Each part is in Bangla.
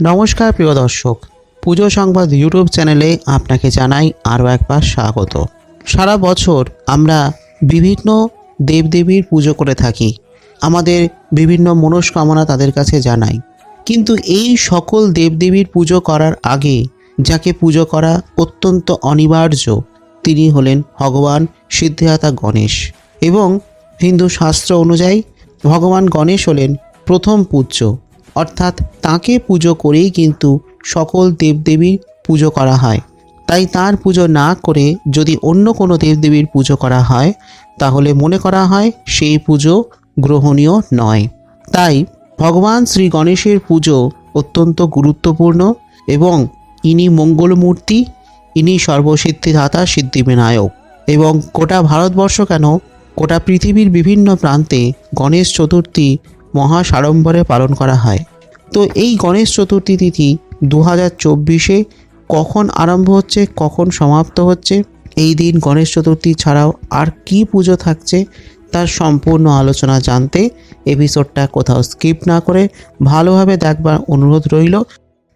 নমস্কার প্রিয় দর্শক, পুজো সংবাদ ইউটিউব চ্যানেলে আপনাকে জানাই আরও একবার স্বাগত। সারা বছর আমরা বিভিন্ন দেবদেবীর পুজো করে থাকি, আমাদের বিভিন্ন মনস্কামনা তাদের কাছে জানাই। কিন্তু এই সকল দেবদেবীর পুজো করার আগে যাকে পুজো করা অত্যন্ত অনিবার্য, তিনি হলেন ভগবান সিদ্ধিদাতা গণেশ। এবং হিন্দু শাস্ত্র অনুযায়ী ভগবান গণেশ হলেন প্রথম পূজ্য, অর্থাৎ তাকে পুজো করেই কিন্তু সকল দেবদেবীর পুজো করা হয়। তাই তার পুজো না করে যদি অন্য কোনো দেবদেবীর পুজো করা হয় তাহলে মনে করা হয় সেই পুজো গ্রহণীয় নয়। তাই ভগবান শ্রী গণেশের পুজো অত্যন্ত গুরুত্বপূর্ণ এবং ইনি মঙ্গলমূর্তি, ইনি সর্বসিদ্ধিদাতা সিদ্ধিবিনায়ক। এবং গোটা ভারতবর্ষ কেন, গোটা পৃথিবীর বিভিন্ন প্রান্তে গণেশ চতুর্থী মহা সাড়ম্বরে পালন করা হয়। তো এই গণেশ চতুর্থী তিথি 2024-এ কখন আরম্ভ হচ্ছে, কখন সমাপ্ত হচ্ছে, এই দিন গণেশ চতুর্থী ছাড়াও আর কি পুজো থাকছে তার সম্পূর্ণ আলোচনা জানতে এপিসোডটা কোথাও স্কিপ না করে ভালোভাবে দেখবার অনুরোধ রইল।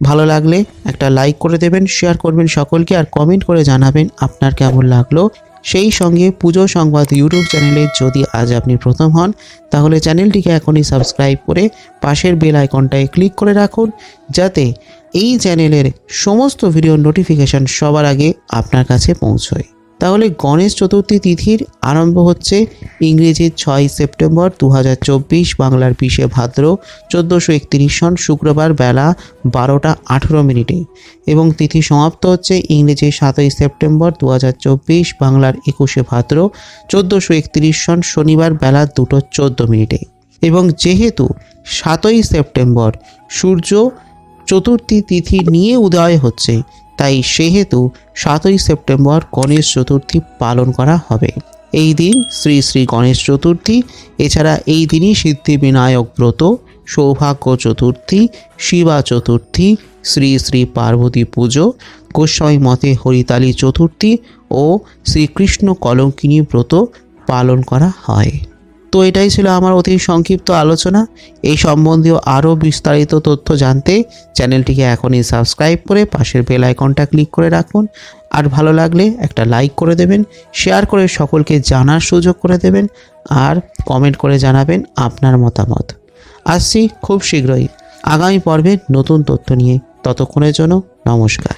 ভালো লাগলে একটা লাইক করে দেবেন, শেয়ার করবেন সকলকে, আর কমেন্ট করে জানাবেন আপনার কেমন লাগলো। সেই সঙ্গে পুজো সংবাদ ইউটিউব চ্যানেলে যদি আজ আপনি প্রথম হন তাহলে চ্যানেলটিকে এখনই সাবস্ক্রাইব করে পাশের বেল আইকনটায় ক্লিক করে রাখুন, যাতে এই চ্যানেলের সমস্ত ভিডিও নোটিফিকেশান সবার আগে আপনার কাছে পৌঁছয়। তাহলে গণেশ চতুর্থী তিথির আরম্ভ হচ্ছে ইংরেজির 6 সেপ্টেম্বর 2024, বাংলার 20 ভাদ্র 1431 সন শুক্রবার বেলা 12টা 18 মিনিটে, এবং তিথি সমাপ্ত হচ্ছে ইংরেজির 7 সেপ্টেম্বর 2024, বাংলার 21 ভাদ্র 1431 সন শনিবার বেলা 2টা 14 মিনিটে। এবং যেহেতু 7 সেপ্টেম্বর সূর্য চতুর্থী তিথি নিয়ে উদয় হচ্ছে, তাই সেহেতু 7 সেপ্টেম্বর গণেশ চতুর্থী পালন করা হবে। এই দিন শ্রী শ্রী গণেশ চতুর্থী, এছাড়া এই দিনই সিদ্ধিবিনায়ক ব্রত, সৌভাগ্য চতুর্থী, শিবা চতুর্থী, শ্রী শ্রী পার্বতী পুজো, গোস্বামী মতে হরিতালী চতুর্থী ও শ্রীকৃষ্ণ কলঙ্কিনী ব্রত পালন করা হয়। তো এটাই ছিল আমার অতি সংক্ষিপ্ত আলোচনা। এই সম্বন্ধীয় আরও বিস্তারিত তথ্য জানতে চ্যানেলটিকে এখনই সাবস্ক্রাইব করে পাশের বেল আইকনটা ক্লিক করে রাখুন। আর ভালো লাগলে একটা লাইক করে দেবেন, শেয়ার করে সকলকে জানার সুযোগ করে দেবেন, আর কমেন্ট করে জানাবেন আপনার মতামত। আসছি খুব শীঘ্রই আগামী পর্বে নতুন তথ্য নিয়ে, ততক্ষণের জন্য নমস্কার।